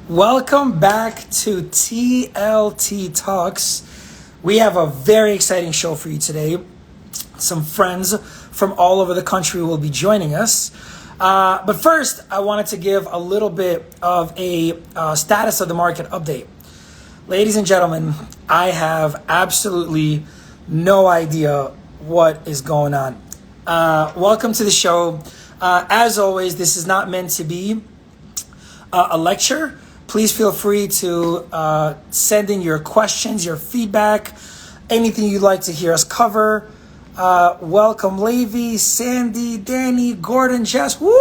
Welcome back to TLT Talks. We have a very exciting show for you today. Some friends from all over the country will be joining us. But first, I wanted to give a little bit of a status of the market update. Ladies and gentlemen, I have absolutely no idea what is going on. Welcome to the show. As always, this is not meant to be a lecture. Please feel free to send in your questions, your feedback, anything you'd like to hear us cover. Welcome, Levi, Sandy, Danny, Gordon, Jess. Woo!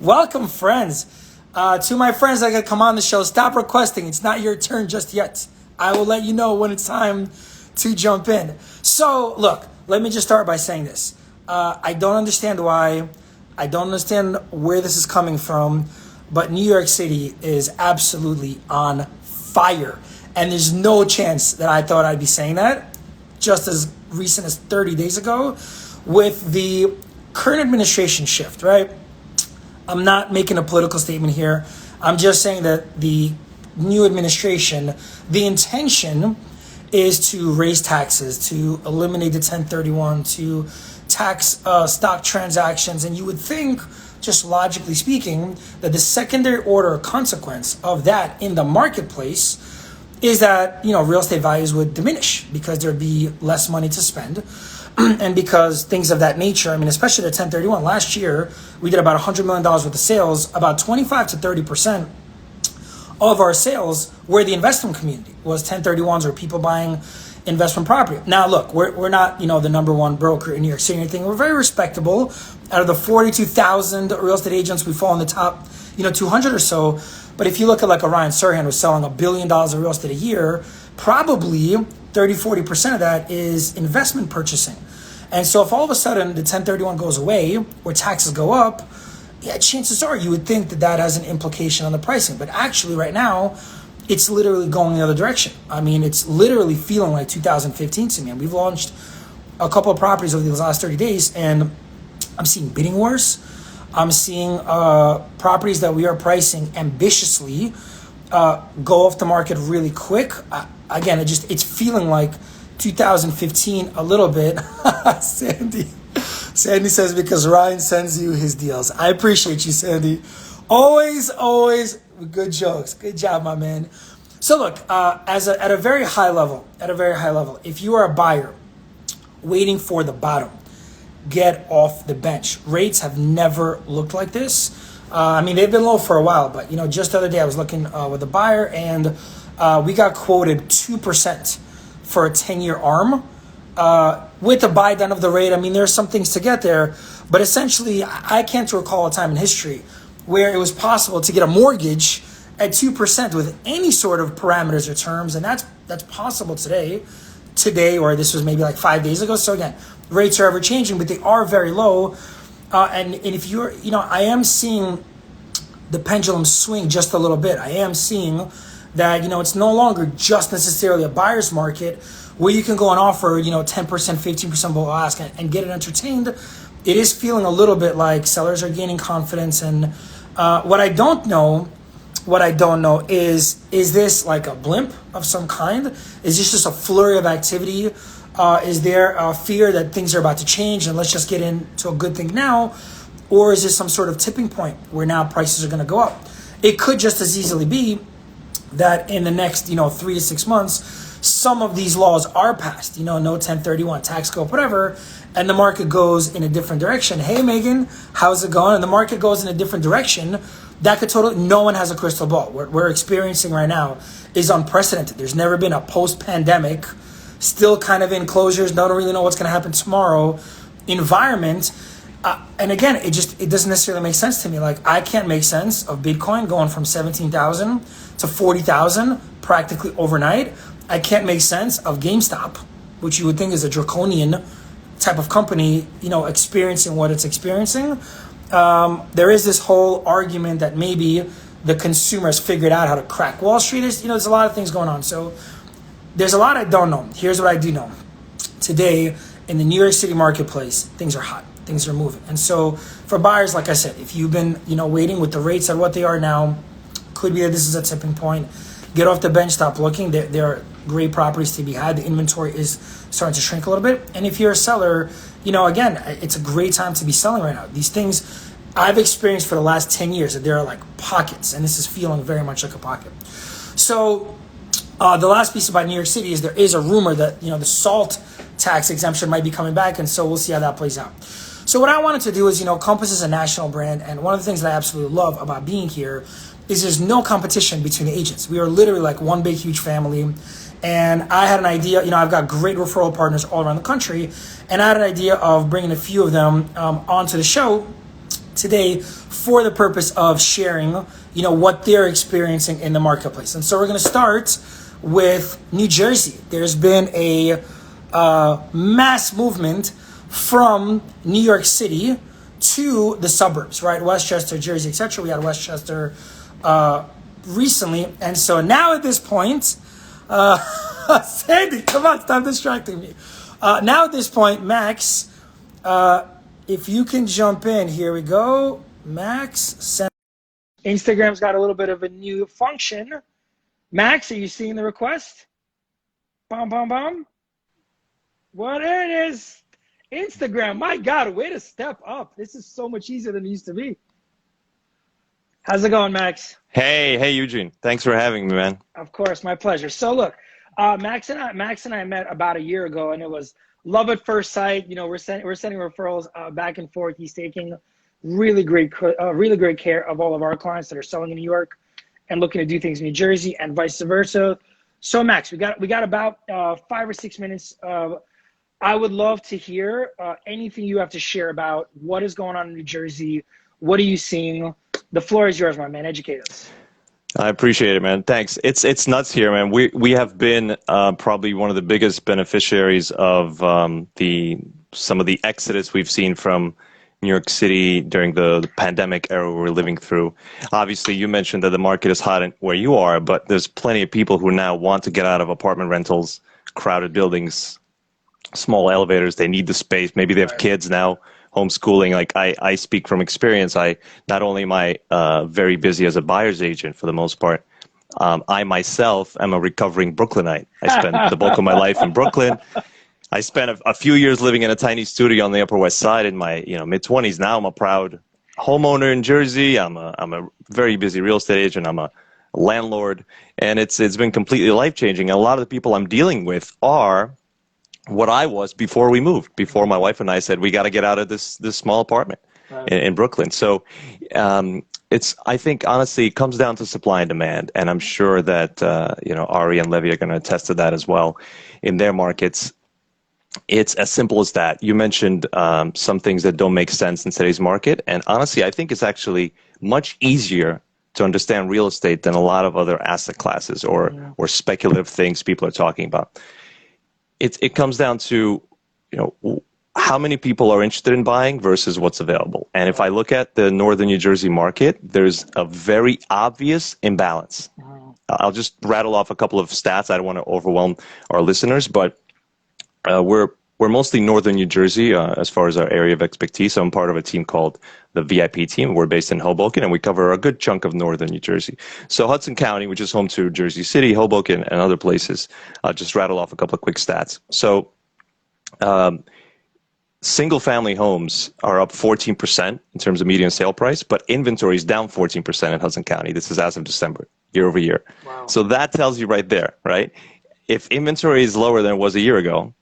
Welcome, friends. To my friends that could come on the show, stop requesting. It's not your turn just yet. I will let you know when it's time to jump in. So, look, let me just start by saying this. I don't understand why. I don't understand where this is coming from. But New York City is absolutely on fire. And there's no chance that I thought I'd be saying that just as recent as 30 days ago with the current administration shift, right? I'm not making a political statement here. I'm just saying that the new administration, the intention is to raise taxes, to eliminate the 1031, to tax stock transactions. And you would think, just logically speaking, that the secondary order consequence of that in the marketplace is that, real estate values would diminish because there'd be less money to spend. And because things of that nature, especially the 1031, last year, we did about $100 million worth of sales. About 25 to 30% of our sales were the investment community, was 1031s or people buying investment property. Now, look, we're not, the number one broker in New York City or anything. We're very respectable. Out of the 42,000 real estate agents, we fall in the top, 200 or so. But if you look at like a Ryan Serhant who's selling $1 billion of real estate a year, probably 30-40% of that is investment purchasing. And so if all of a sudden the 1031 goes away or taxes go up, chances are you would think that that has an implication on the pricing. But actually right now, it's literally going the other direction. It's literally feeling like 2015 to me. And we've launched a couple of properties over these last 30 days, and I'm seeing bidding wars. I'm seeing properties that we are pricing ambitiously go off the market really quick. Again, it's feeling like 2015 a little bit. Sandy says, because Ryan sends you his deals. I appreciate you, Sandy. Always good jokes. Good job, my man. So look, at a very high level, if you are a buyer waiting for the bottom, get off the bench. Rates have never looked like this. They've been low for a while, but just the other day I was looking with a buyer, and we got quoted 2% for a 10-year ARM with the buy down of the rate. There's some things to get there, but essentially I can't recall a time in history where it was possible to get a mortgage at 2% with any sort of parameters or terms, and that's possible today, or this was maybe like 5 days ago. So again, rates are ever changing, but they are very low. And if you're, I am seeing the pendulum swing just a little bit. I am seeing that, it's no longer just necessarily a buyer's market where you can go and offer, 10%, 15% below ask and get it entertained. It is feeling a little bit like sellers are gaining confidence. And what I don't know is this like a blimp of some kind? Is this just a flurry of activity? Is there a fear that things are about to change and let's just get into a good thing now? Or is this some sort of tipping point where now prices are going to go up? It could just as easily be that in the next, 3 to 6 months, some of these laws are passed, no 1031, tax code, whatever, and the market goes in a different direction. Hey, Megan, how's it going? And the market goes in a different direction. That could no one has a crystal ball. What we're experiencing right now is unprecedented. There's never been a post-pandemic, still kind of in closures, don't really know what's going to happen tomorrow environment. And again, it doesn't necessarily make sense to me. Like, I can't make sense of Bitcoin going from 17,000 to 40,000 practically overnight. I can't make sense of GameStop, which you would think is a draconian type of company, experiencing what it's experiencing. There is this whole argument that maybe the consumer has figured out how to crack Wall Street. There's a lot of things going on. So there's a lot I don't know. Here's what I do know. Today, in the New York City marketplace, things are hot. Things are moving. And so for buyers, like I said, if you've been, waiting with the rates at what they are now, Could be that this is a tipping point. Get off the bench, stop looking. There are great properties to be had. The inventory is starting to shrink a little bit. And if you're a seller, again, it's a great time to be selling right now. These things I've experienced for the last 10 years, that there are like pockets, and this is feeling very much like a pocket. So the last piece about New York City is there is a rumor that, the SALT tax exemption might be coming back, and so we'll see how that plays out. So what I wanted to do is, Compass is a national brand, and one of the things that I absolutely love about being here is there's no competition between the agents. We are literally like one big, huge family. And I had an idea, I've got great referral partners all around the country, and I had an idea of bringing a few of them onto the show today for the purpose of sharing, what they're experiencing in the marketplace. And so we're going to start with New Jersey. There's been a mass movement from New York City to the suburbs, right? Westchester, Jersey, etc. We had Westchester recently. And so now at this point, Sandy, come on, stop distracting me. Now at this point, Max, if you can jump in, here we go. Max, Instagram's got a little bit of a new function. Max, are you seeing the request? Bum, bum, bum. Well, there it is. Instagram, my God, way to step up. This is so much easier than it used to be. How's it going, Max? Hey, Eugene. Thanks for having me, man. Of course, my pleasure. So look, Max and I met about a year ago, and it was love at first sight. We're sending referrals back and forth. He's taking really great care of all of our clients that are selling in New York and looking to do things in New Jersey, and vice versa. So Max, we got about 5 or 6 minutes. I would love to hear anything you have to share about what is going on in New Jersey. What are you seeing? The floor is yours, my man. Educate us. I appreciate it, man. Thanks. It's nuts here, man. We have been probably one of the biggest beneficiaries of some of the exodus we've seen from New York City during the pandemic era we're living through. Obviously, you mentioned that the market is hot where you are, but there's plenty of people who now want to get out of apartment rentals, crowded buildings, small elevators. They need the space. Maybe they have kids now, homeschooling. Like I speak from experience. Not only am I very busy as a buyer's agent for the most part, I myself am a recovering Brooklynite. I spent the bulk of my life in Brooklyn. I spent a few years living in a tiny studio on the Upper West Side in my mid-20s. Now I'm a proud homeowner in Jersey. I'm a very busy real estate agent. I'm a landlord, and it's been completely life-changing. And a lot of the people I'm dealing with are what I was before we moved. Before my wife and I said we got to get out of this small apartment in Brooklyn. So I think honestly it comes down to supply and demand, and I'm sure that Ari and Levy are going to attest to that as well in their markets. It's as simple as that. You mentioned some things that don't make sense in today's market, and honestly, I think it's actually much easier to understand real estate than a lot of other asset classes or speculative things people are talking about. It comes down to how many people are interested in buying versus what's available. And if I look at the northern New Jersey market, there's a very obvious imbalance. I'll just rattle off a couple of stats. I don't want to overwhelm our listeners, but we're mostly northern New Jersey as far as our area of expertise. I'm part of a team called the VIP team. We're based in Hoboken, and we cover a good chunk of northern New Jersey. So Hudson County, which is home to Jersey City, Hoboken, and other places, just rattle off a couple of quick stats. So single-family homes are up 14% in terms of median sale price, but inventory is down 14% in Hudson County. This is as of December, year over year. Wow. So that tells you right there, right? If inventory is lower than it was a year ago,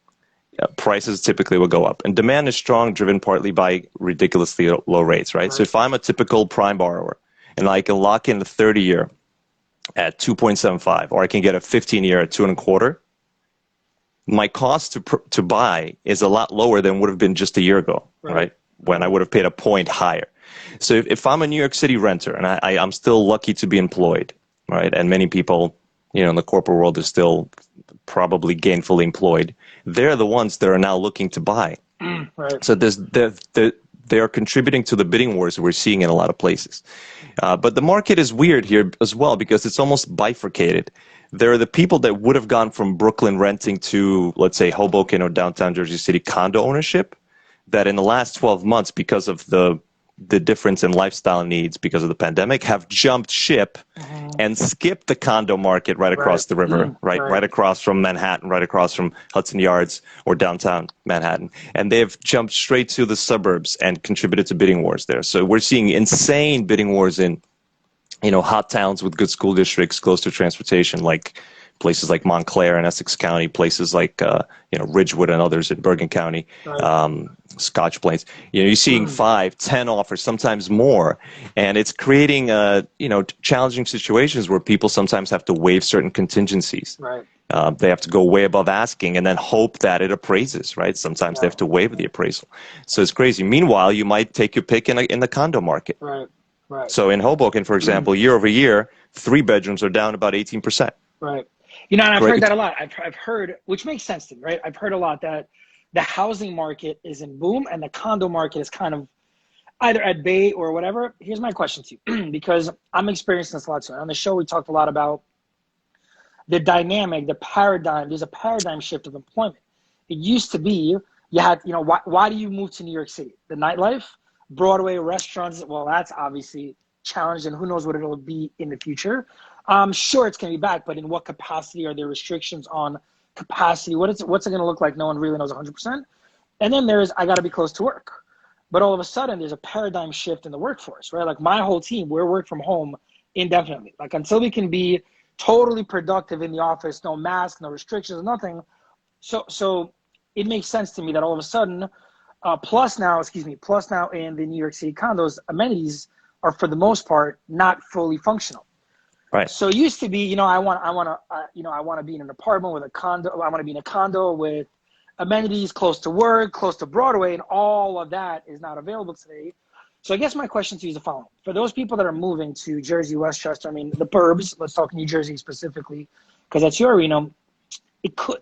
prices typically will go up. And demand is strong, driven partly by ridiculously low rates, right? So if I'm a typical prime borrower and I can lock in a 30-year at 2.75, or I can get a 15-year at 2.25, my cost to buy is a lot lower than would have been just a year ago, right? When I would have paid a point higher. So if I'm a New York City renter and I'm still lucky to be employed, right? And many people, in the corporate world are still probably gainfully employed. They're the ones that are now looking to buy. Right. So they are contributing to the bidding wars we're seeing in a lot of places. But the market is weird here as well because it's almost bifurcated. There are the people that would have gone from Brooklyn renting to, let's say, Hoboken or downtown Jersey City condo ownership that in the last 12 months, because of the the difference in lifestyle needs because of the pandemic have jumped ship and skipped the condo market right across the river, right across from Manhattan, right across from Hudson Yards or downtown Manhattan. And they've jumped straight to the suburbs and contributed to bidding wars there. So we're seeing insane bidding wars in, hot towns with good school districts close to transportation, like places like Montclair in Essex County, places like Ridgewood and others in Bergen County, Scotch Plains. You're seeing 5, 10 offers, sometimes more, and it's creating challenging situations where people sometimes have to waive certain contingencies. Right. They have to go way above asking and then hope that it appraises. Right. Sometimes they have to waive the appraisal. So it's crazy. Meanwhile, you might take your pick in the condo market. Right. Right. So in Hoboken, for example, year over year, 3 bedrooms are down about 18%. Right. And I've heard that a lot. I've heard, which makes sense to me, right? I've heard a lot that the housing market is in boom and the condo market is kind of either at bay or whatever. Here's my question to you, because I'm experiencing this a lot. So on the show, we talked a lot about the dynamic, the paradigm. There's a paradigm shift of employment. It used to be, you had, why do you move to New York City? The nightlife, Broadway, restaurants, well, that's obviously challenged, and who knows what it'll be in the future. I'm sure it's going to be back, but in what capacity? Are there restrictions on capacity? What's it going to look like? No one really knows 100%. And then there's, I got to be close to work. But all of a sudden, there's a paradigm shift in the workforce, right? Like my whole team, we're work from home indefinitely. Like until we can be totally productive in the office, no mask, no restrictions, nothing. So it makes sense to me that all of a sudden, plus now in the New York City condos, amenities are for the most part not fully functional. Right. So it used to be, I want to be in an apartment with a condo. I want to be in a condo with amenities close to work, close to Broadway, and all of that is not available today. So I guess my question to you is the following: for those people that are moving to Jersey, Westchester, the burbs, let's talk New Jersey specifically, because that's your arena.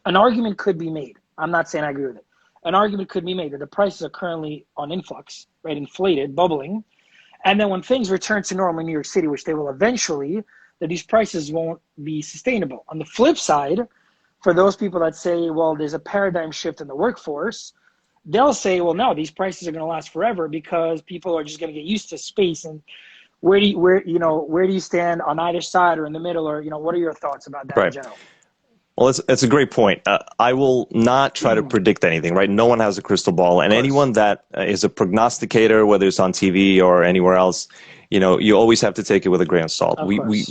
An argument could be made. I'm not saying I agree with it. An argument could be made that the prices are currently on influx, right, inflated, bubbling, and then when things return to normal in New York City, which they will eventually, that these prices won't be sustainable. On the flip side, for those people that say, well, there's a paradigm shift in the workforce, they'll say, well, no, these prices are going to last forever because people are just going to get used to space. And where do you stand on either side or in the middle, or what are your thoughts about that in general? Well, that's a great point. I will not try to predict anything, right? No one has a crystal ball, and anyone that is a prognosticator, whether it's on TV or anywhere else, you always have to take it with a grain of salt.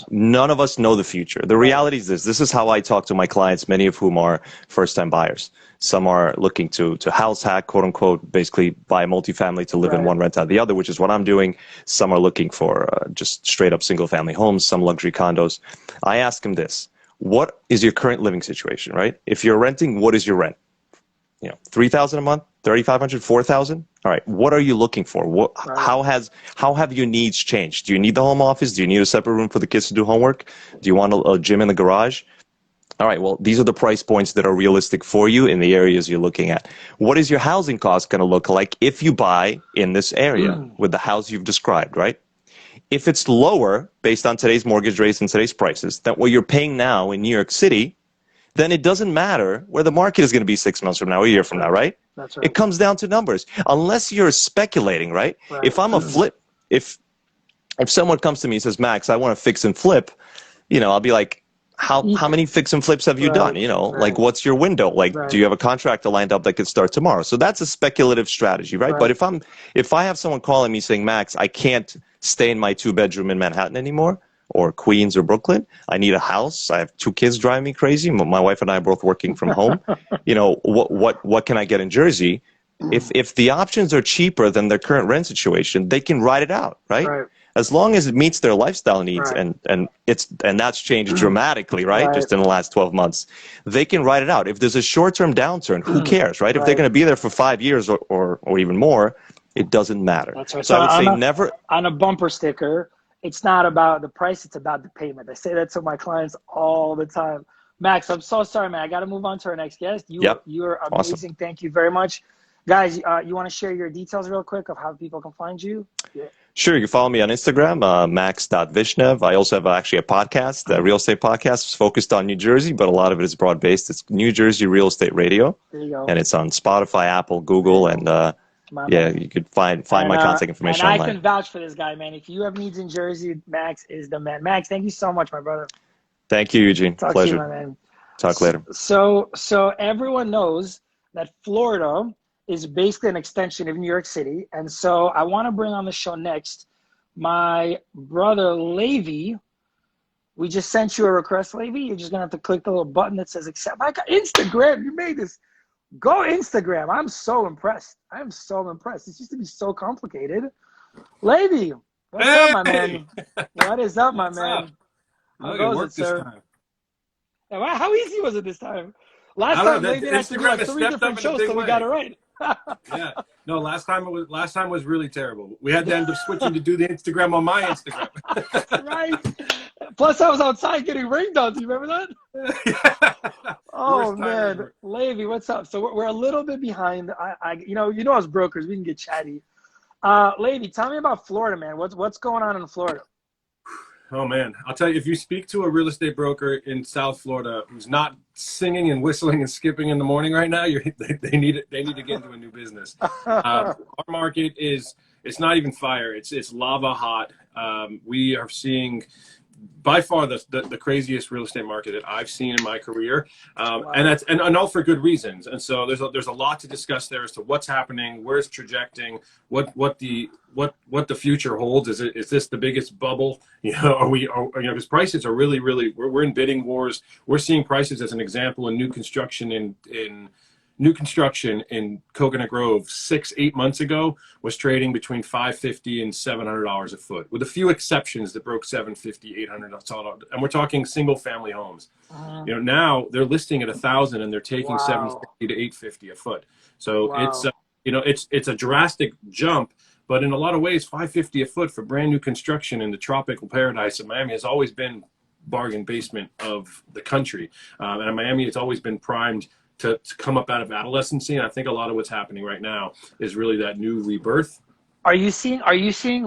None of us know the future. The reality is this is how I talk to my clients, many of whom are first-time buyers. Some are looking to house hack, quote unquote, basically buy a multifamily to live in one, rent out the other, which is what I'm doing. Some are looking for just straight up single family homes, some luxury condos. I ask them this: what is your current living situation, right? If you're renting, what is your rent? $3,000 a month, $3,500, $4,000. All right, what are you looking for? How have your needs changed? Do you need the home office? Do you need a separate room for the kids to do homework? Do you want a gym in the garage? All right, well, these are the price points that are realistic for you in the areas you're looking at. What is your housing cost going to look like if you buy in this area with the house you've described, right? If it's lower, based on today's mortgage rates and today's prices, than what you're paying now in New York City, then it doesn't matter where the market is going to be 6 months from now, a year from now, right? That's right. It comes down to numbers. Unless you're speculating, right? If I'm a flip, if someone comes to me and says, Max, I want to fix and flip, I'll be like, how many fix and flips have you done? Like, what's your window? Like, do you have a contractor lined up that could start tomorrow? So that's a speculative strategy, right? But if I have someone calling me saying, Max, I can't stay in my 2-bedroom in Manhattan anymore, or Queens or Brooklyn, I need a house. I have 2 kids driving me crazy. My wife and I are both working from home. What can I get in Jersey? If the options are cheaper than their current rent situation, they can ride it out, right? As long as it meets their lifestyle needs, and that's changed dramatically, right? Just in the last 12 months, they can ride it out. If there's a short-term downturn, who cares, right? If they're going to be there for 5 years or even more, it doesn't matter. That's right. So I would say never on a bumper sticker. It's not about the price, it's about the payment. I say that to my clients all the time. Max, I'm so sorry, man. I got to move on to our next guest. You are amazing. Awesome. Thank you very much. Guys, you want to share your details real quick of how people can find you? Yeah. Sure. You can follow me on Instagram, max.vishnev. I also have actually a podcast, a real estate podcast focused on New Jersey, but a lot of it is broad-based. It's New Jersey Real Estate Radio. There you go. And it's on Spotify, Apple, Google, and My Yeah, man. you could find my contact And information I online. can vouch for this guy, man. If you have needs in Jersey, Max is the man. Max, thank you so much, my brother. Thank you, Eugene. Talk to you, Pleasure. my man. Talk later. So everyone knows that Florida is basically an extension of New York City. And so I want to bring on the show next my brother Levi. We just sent you a request, Levi. You're just gonna have to click the little button that says accept. I got Instagram. You made this. Go Instagram. I'm so impressed. I'm so impressed. It used to be so complicated. Levi, what's up, my man? What is up, my What's man? up? How Look, it goes it, worked this sir? time. Wow, how easy was it this time? Last I don't time, know. That Levi and I had to do Instagram like has 3 stepped up different in a shows big till we got way. it right. Yeah. No, last time was really terrible. We had to end up switching to do the Instagram on my Instagram. Right. Plus, I was outside getting rained on. Do you remember that? Oh Worst time man, ever. Levi, what's up? So we're a little bit behind. You know, as brokers, we can get chatty. Levi, tell me about Florida, man. What's going on in Florida? Oh man, I'll tell you, if you speak to a real estate broker in South Florida who's not singing and whistling and skipping in the morning right now, they need it. They need to get into a new business. Our market is, it's not even fire. It's lava hot. We are seeing by far the craziest real estate market that I've seen in my career, Wow. and all for good reasons. And so there's a lot to discuss there as to what's happening, where's trajecting, what the future holds. Is this the biggest bubble? You know, because prices are really we're in bidding wars. We're seeing prices as an example in new construction in Coconut Grove 6-8 months ago was trading between $550 and $700 a foot, with a few exceptions that broke $750, $800. And we're talking single family homes. You know, now they're listing at $1,000 and they're taking $750 to $850 a foot. So it's it's a drastic jump. But in a lot of ways, $550 a foot for brand new construction in the tropical paradise of Miami has always been bargain basement of the country. And in Miami, it's always been primed to come up out of adolescency. And I think a lot of what's happening right now is really that new rebirth. Are you seeing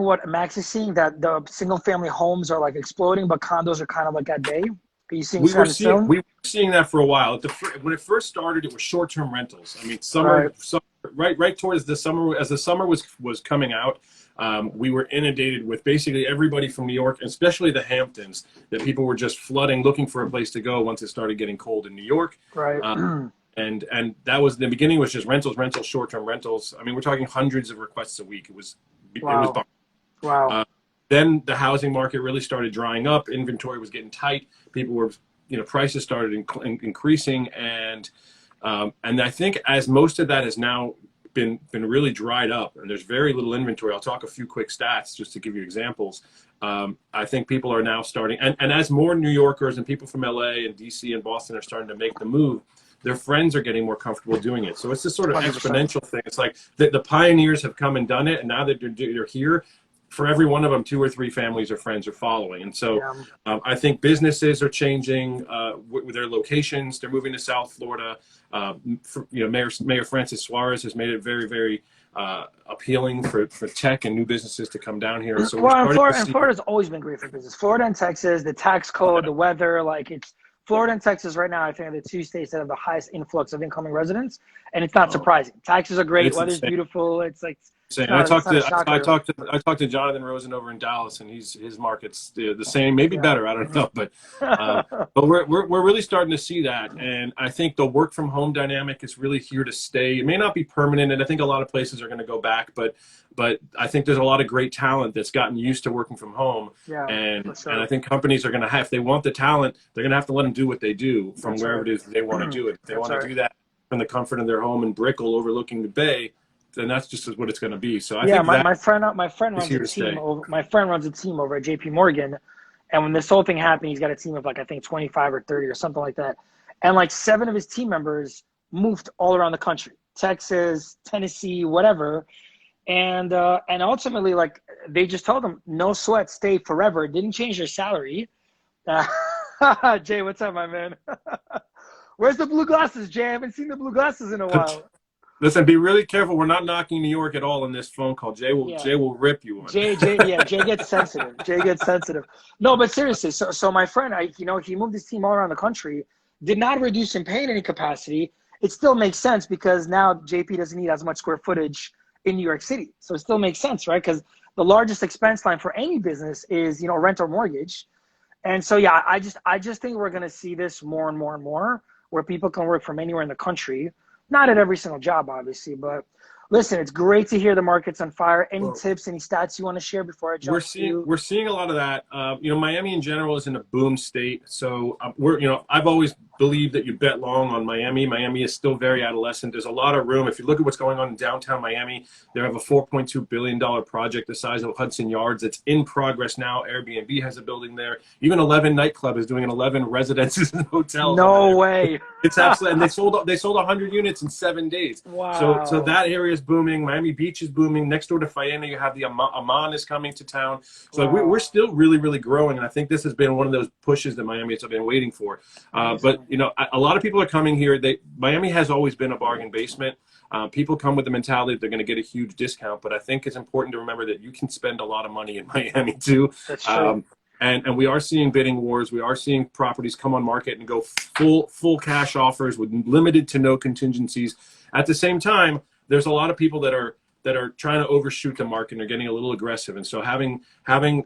what Max is seeing, that the single family homes are like exploding, but condos are kind of like at bay? Are you seeing We were similar? seeing that for a while. When it first started, it was short-term rentals. I mean, right towards the summer, as the summer was coming out, we were inundated with basically everybody from New York, especially the Hamptons, that people were just flooding, looking for a place to go once it started getting cold in New York. Right. And that was the beginning, was just rentals, short-term rentals. I mean, we're talking hundreds of requests a week. It was Wow. then the housing market really started drying up. Inventory was getting tight. People were, prices started increasing, and I think as most of that has now been really dried up, and there's very little inventory. I'll talk a few quick stats just to give you examples. I think people are now starting, and as more New Yorkers and people from LA and DC and Boston are starting to make the move, their friends are getting more comfortable doing it. So it's this sort of 100%. exponential thing. It's like the pioneers have come and done it, and now that they're here, for every one of them, 2 or 3 families or friends are following. And so I think businesses are changing with their locations. They're moving to South Florida. Mayor Francis Suarez has made it very, very appealing for tech and new businesses to come down here. So Florida's always been great for business. Florida and Texas, the tax code, the weather, it's Florida and Texas right now, I think, are the 2 states that have the highest influx of incoming residents, and it's not surprising. Taxes are great, weather's beautiful. It's like I talked to Jonathan Rosen over in Dallas, and his market's the same, maybe better. I don't know, but we're really starting to see that, and I think the work from home dynamic is really here to stay. It may not be permanent, and I think a lot of places are going to go back, but I think there's a lot of great talent that's gotten used to working from home, and I think companies are going to have, if they want the talent, they're going to have to let them do what they do from wherever it is they want to do it. If they want to do that from the comfort of their home in Brickell overlooking the bay, then that's just what it's going to be. So I think my friend runs a team over. My friend runs a team over at JP Morgan, and when this whole thing happened, he's got a team of I think 25 or 30 or something like that, and 7 of his team members moved all around the country, Texas, Tennessee, whatever, and ultimately they just told them no sweat, stay forever. Didn't change their salary. Jay, what's up, my man? Where's the blue glasses, Jay? I haven't seen the blue glasses in a while. Listen, be really careful. We're not knocking New York at all in this phone call. Jay will rip you on. Jay gets sensitive. Jay gets sensitive. No, but seriously, so my friend, he moved his team all around the country, did not reduce in pay in any capacity. It still makes sense because now JP doesn't need as much square footage in New York City. So it still makes sense, right? Because the largest expense line for any business is, rent or mortgage. And so, yeah, I just think we're going to see this more and more and more, where people can work from anywhere in the country. Not at every single job, obviously, but listen, it's great to hear the market's on fire. Any tips, any stats you want to share before I jump We're seeing a lot of that. Miami in general is in a boom state. So I've always believed that you bet long on Miami. Miami is still very adolescent. There's a lot of room. If you look at what's going on in downtown Miami, they have a $4.2 billion project the size of Hudson Yards. It's in progress now. Airbnb has a building there. Even 11 nightclub is doing an 11 residences and hotels. No way. It's absolutely, and they sold 100 units in 7 days. Wow. So that area is booming. Miami Beach is booming. Next door to Faena, you have the Amman is coming to town. So Wow. we're still really, really growing. And I think this has been one of those pushes that Miami has been waiting for. But a lot of people are coming here. Miami has always been a bargain basement. People come with the mentality that they're going to get a huge discount. But I think it's important to remember that you can spend a lot of money in Miami too. That's true. And we are seeing bidding wars. We are seeing properties come on market and go full cash offers with limited to no contingencies. At the same time, there's a lot of people that are trying to overshoot the market and are getting a little aggressive. And so having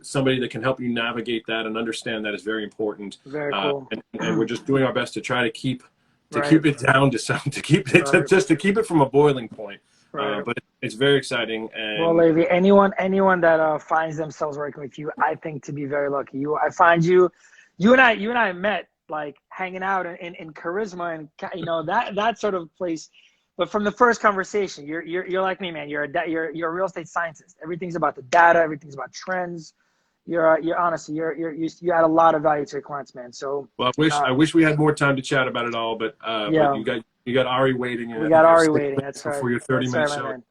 somebody that can help you navigate that and understand that is very important. Very cool. And we're just doing our best to try to keep it down to keep it just to keep it from a boiling point. Right. But it's very exciting. And well, Levi, anyone that finds themselves working with you, I think to be very lucky. I find you and I met like hanging out in Charisma and that sort of place. But from the first conversation, you're like me, man. You're a real estate scientist. Everything's about the data. Everything's about trends. You're honestly you add a lot of value to your clients, man. So well, I wish we had more time to chat about it all, but you got Ari waiting. We got Ari waiting. That's right. For your 30-minute show.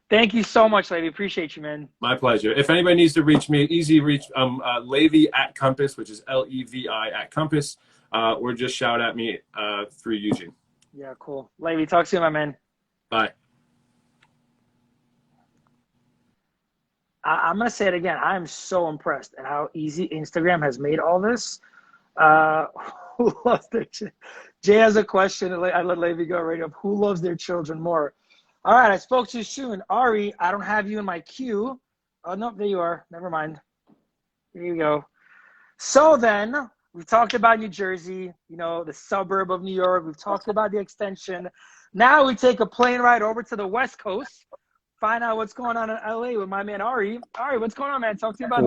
Thank you so much, Levi. Appreciate you, man. My pleasure. If anybody needs to reach me, easy reach. Levi at Compass, which is Levi at Compass, or just shout at me through Eugene. Yeah, cool. Levi, talk soon, my man. Bye. I'm going to say it again. I'm so impressed at how easy Instagram has made all this. Who loves their Jay has a question. I let Levi go right up. Who loves their children more? All right, I spoke too soon. Ari, I don't have you in my queue. Oh, no, there you are. Never mind. Here you go. So then, we've talked about New Jersey, the suburb of New York. We've talked about the extension. Now we take a plane ride over to the West Coast, find out what's going on in LA with my man Ari. Ari, what's going on, man? Talk to me about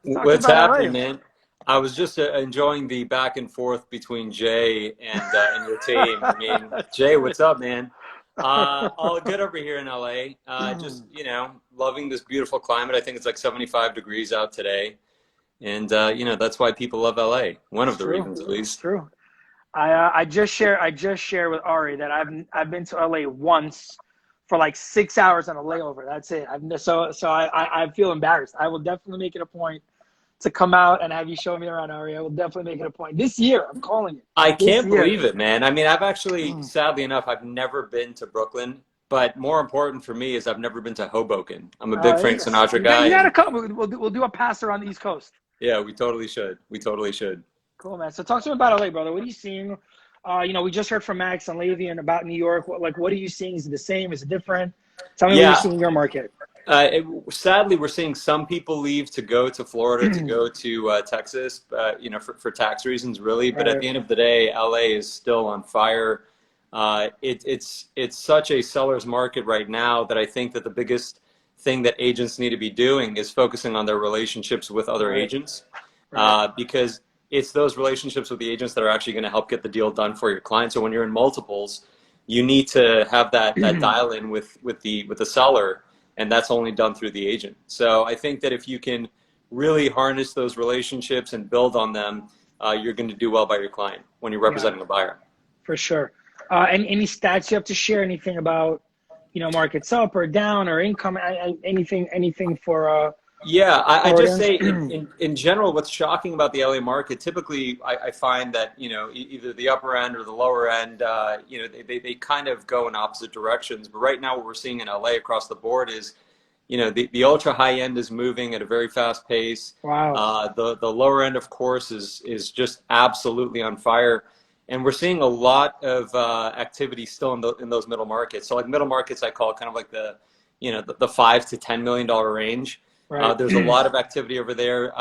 what's happening, man. I was just enjoying the back and forth between Jay and your team. I mean, Jay, what's up, man? All good over here in LA. Just, loving this beautiful climate. I think it's like 75 degrees out today. And, that's why people love LA. One of the reasons, at least. It's true. I just shared with Ari that I've been to LA once for like 6 hours on a layover. That's it. I feel embarrassed. I will definitely make it a point to come out and have you show me around, Ari. I will definitely make it a point. This year, I'm calling it. I can't believe it, man. I mean, I've actually, sadly enough, I've never been to Brooklyn. But more important for me is I've never been to Hoboken. I'm a big Frank Sinatra guy. You gotta come. We'll do a pass around the East Coast. Yeah, we totally should. Cool, man. So talk to me about LA, brother. What are you seeing? We just heard from Max and Levi and about New York. What are you seeing? Is it the same? Is it different? Tell me what you're seeing in your market. Sadly, we're seeing some people leave to go to Florida, to go to Texas, for tax reasons, really. But at the end of the day, LA is still on fire. It's such a seller's market right now that I think that the biggest thing that agents need to be doing is focusing on their relationships with other agents, because it's those relationships with the agents that are actually going to help get the deal done for your client. So when you're in multiples, you need to have that dial in with the seller, and that's only done through the agent. So I think that if you can really harness those relationships and build on them, you're going to do well by your client when you're representing a buyer. For sure. Any stats you have to share? Anything about markets up or down or income? Anything for? I just say in general, what's shocking about the LA market, typically I find that, either the upper end or the lower end, they kind of go in opposite directions. But right now what we're seeing in LA across the board is, the ultra high end is moving at a very fast pace. Wow. The lower end, of course, is just absolutely on fire. And we're seeing a lot of activity still in those middle markets. So like middle markets, I call it kind of like the the $5 to $10 million range. Right. There's a lot of activity over there.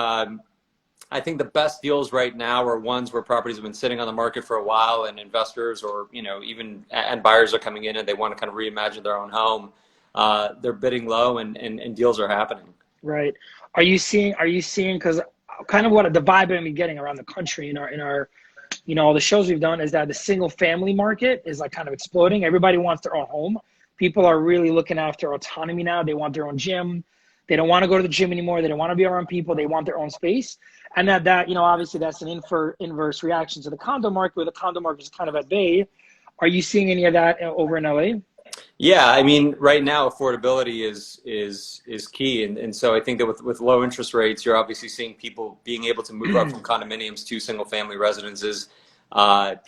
I think the best deals right now are ones where properties have been sitting on the market for a while, and investors or even and buyers are coming in and they want to kind of reimagine their own home. They're bidding low, and deals are happening. Right. Are you seeing? Because kind of what the vibe I've been getting around the country in our all the shows we've done is that the single family market is like kind of exploding. Everybody wants their own home. People are really looking after autonomy now. They want their own gym. They don't want to go to the gym anymore. They don't want to be around people. They want their own space. And that obviously that's an inverse reaction to the condo market, where the condo market is kind of at bay. Are you seeing any of that over in LA? Yeah, I mean, right now affordability is key, and so I think that with low interest rates, you're obviously seeing people being able to move up from condominiums to single family residences.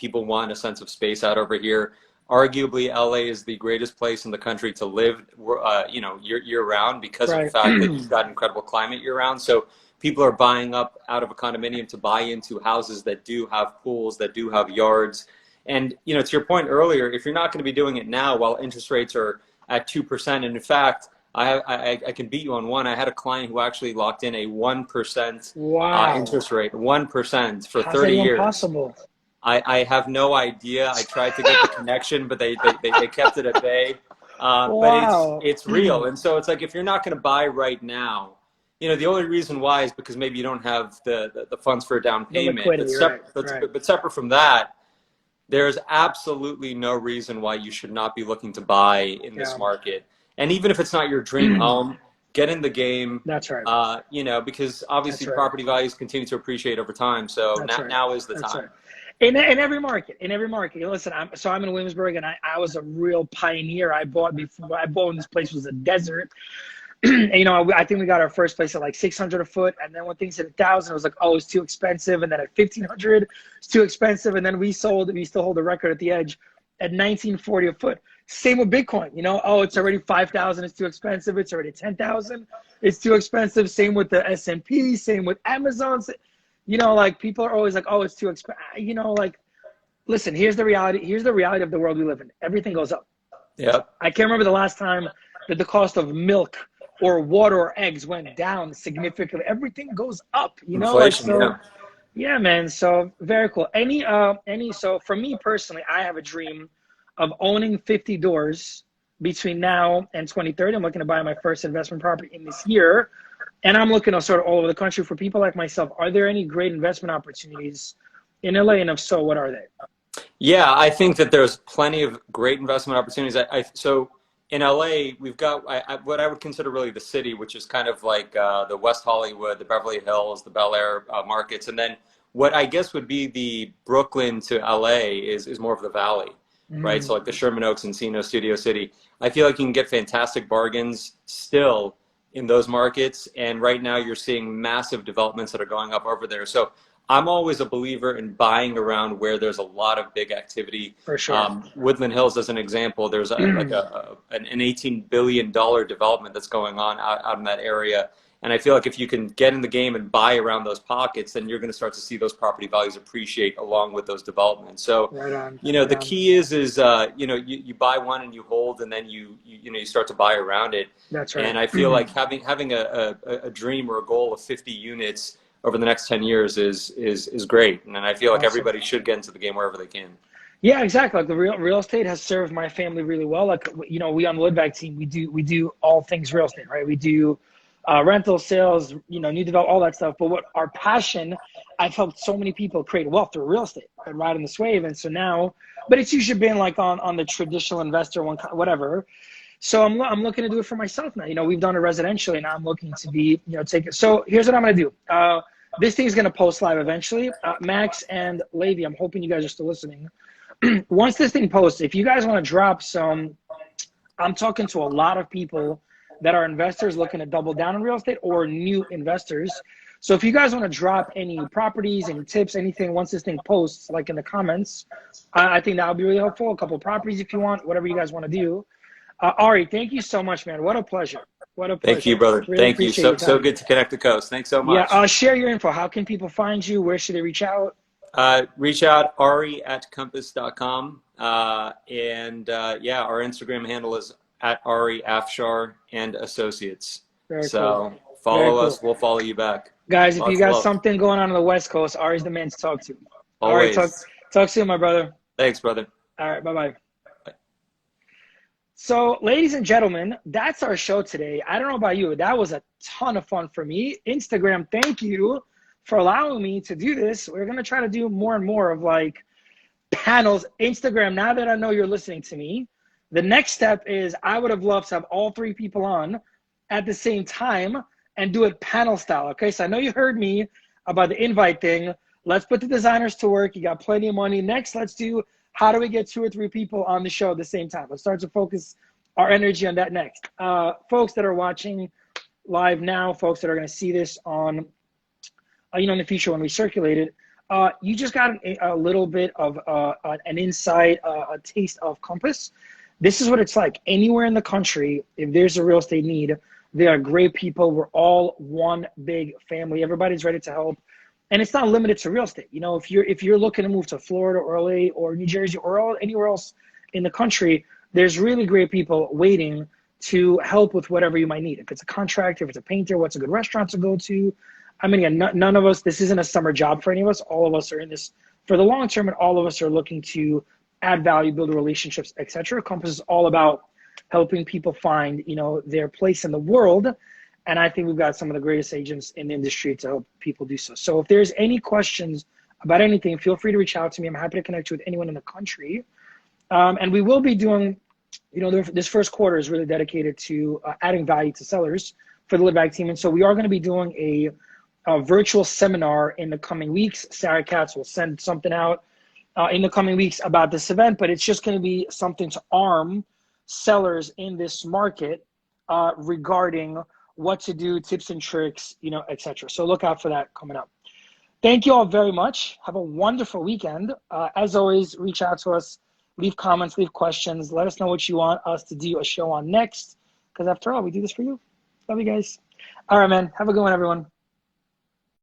People want a sense of space out over here. Arguably, LA is the greatest place in the country to live, year round, because of the fact that you've got incredible climate year round. So people are buying up out of a condominium to buy into houses that do have pools, that do have yards. And, to your point earlier, if you're not going to be doing it now while interest rates are at 2%, and in fact, I can beat you on one. I had a client who actually locked in a 1% interest rate, 1% for 30 years. Impossible? I have no idea. I tried to get the connection, but they kept it at bay. But it's real. And so it's like, if you're not going to buy right now, the only reason why is because maybe you don't have the funds for a down payment. But separate from that, there's absolutely no reason why you should not be looking to buy in this market. And even if it's not your dream home, get in the game. That's right. Because obviously property values continue to appreciate over time. So now is the time. Right. In every market. Listen, I'm in Williamsburg, and I was a real pioneer. I bought when this place was a desert. And, I think we got our first place at like $600 a foot, and then when things hit $1,000, it was like, oh, it's too expensive. And then at $1,500, it's too expensive. And then we still hold the record at the edge at $1,940 a foot. Same with Bitcoin. Oh, it's already 5,000. It's too expensive. It's already 10,000. It's too expensive. Same with the S&P. Same with Amazon. Like people are always like, oh, it's too expensive. Listen, here's the reality. Here's the reality of the world we live in. Everything goes up. Yeah. I can't remember the last time that the cost of milk or water or eggs went down significantly. Everything goes up, Inflation, yeah, man. So very cool. So for me personally, I have a dream of owning 50 doors between now and 2030. I'm looking to buy my first investment property in this year. And I'm looking to sort of all over the country for people like myself. Are there any great investment opportunities in LA? And if so, what are they? Yeah, I think that there's plenty of great investment opportunities. So in LA, we've got what I would consider really the city, which is kind of like the West Hollywood, the Beverly Hills, the Bel Air markets. And then what I guess would be the Brooklyn to LA is more of the Valley, right? So like the Sherman Oaks, Encino, Studio City. I feel like you can get fantastic bargains still in those markets. And right now you're seeing massive developments that are going up over there. So I'm always a believer in buying around where there's a lot of big activity. For sure. Woodland Hills, as an example, there's an $18 billion development that's going on out in that area. And I feel like if you can get in the game and buy around those pockets, then you're going to start to see those property values appreciate along with those developments. So, the key is you buy one and you hold, and then you start to buy around it. That's right. And I feel like having a dream or a goal of 50 units over the next 10 years is great. And I feel like everybody should get into the game wherever they can. Yeah, exactly. Like the real estate has served my family really well. Like, we on the Lidbag team, we do all things real estate, right? We do rental sales, new development, all that stuff. But what our passion, I've helped so many people create wealth through real estate and riding this wave. And so now, but it's usually been like on the traditional investor one, whatever. So I'm looking to do it for myself now. We've done it residentially, and now I'm looking to be, take it. So here's what I'm going to do. This thing is going to post live eventually. Max and Levy, I'm hoping you guys are still listening. Once this thing posts, if you guys want to drop some, I'm talking to a lot of people that are investors looking to double down on real estate or new investors. So if you guys want to drop any properties, any tips, anything, once this thing posts, like in the comments, I think that would be really helpful. A couple of properties if you want, whatever you guys want to do. Ari, thank you so much, man. What a pleasure. What a pleasure. Thank you, brother. Really thank you. So good to connect the coast. Thanks so much. Yeah, share your info. How can people find you? Where should they reach out? Reach out, Ari@compass.com. Our Instagram handle is at Ari Afshar and Associates. Very So cool. follow Very us. cool. We'll follow you back. Guys, if you Lots of got love. something going on the West Coast, Ari's the man to talk to. All right, Always. talk soon, my brother. Thanks, brother. All right, bye-bye. So, ladies and gentlemen, that's our show today. I don't know about you. That was a ton of fun for me. Instagram, thank you for allowing me to do this. We're going to try to do more and more of like panels. Instagram, now that I know you're listening to me, the next step is I would have loved to have all three people on at the same time and do it panel style. Okay, so I know you heard me about the invite thing. Let's put the designers to work. You got plenty of money. Next, let's do how do we get 2 or 3 people on the show at the same time? Let's start to focus our energy on that next. Folks that are watching live now, folks that are going to see this on, in the future when we circulate it, you just got a little bit of an insight, a taste of Compass. This is what it's like. Anywhere in the country, if there's a real estate need, there are great people. We're all one big family. Everybody's ready to help. And it's not limited to real estate. If you're looking to move to Florida or LA or New Jersey or anywhere else in the country, there's really great people waiting to help with whatever you might need. If it's a contractor, if it's a painter, what's a good restaurant to go to? I mean, again, none of us, this isn't a summer job for any of us. All of us are in this for the long term, and all of us are looking to add value, build relationships, etc. Compass is all about helping people find, their place in the world. And I think we've got some of the greatest agents in the industry to help people do so. So if there's any questions about anything, feel free to reach out to me. I'm happy to connect you with anyone in the country. And we will be doing, this first quarter is really dedicated to adding value to sellers for the LiveBag team. And so we are going to be doing a virtual seminar in the coming weeks. Sarah Katz will send something out in the coming weeks about this event, but it's just going to be something to arm sellers in this market regarding what to do, tips and tricks, etc. So look out for that coming up. Thank you all very much. Have a wonderful weekend. As always, reach out to us, leave comments, leave questions. Let us know what you want us to do a show on next, because after all, we do this for you. Love you guys. All right, man. Have a good one, everyone.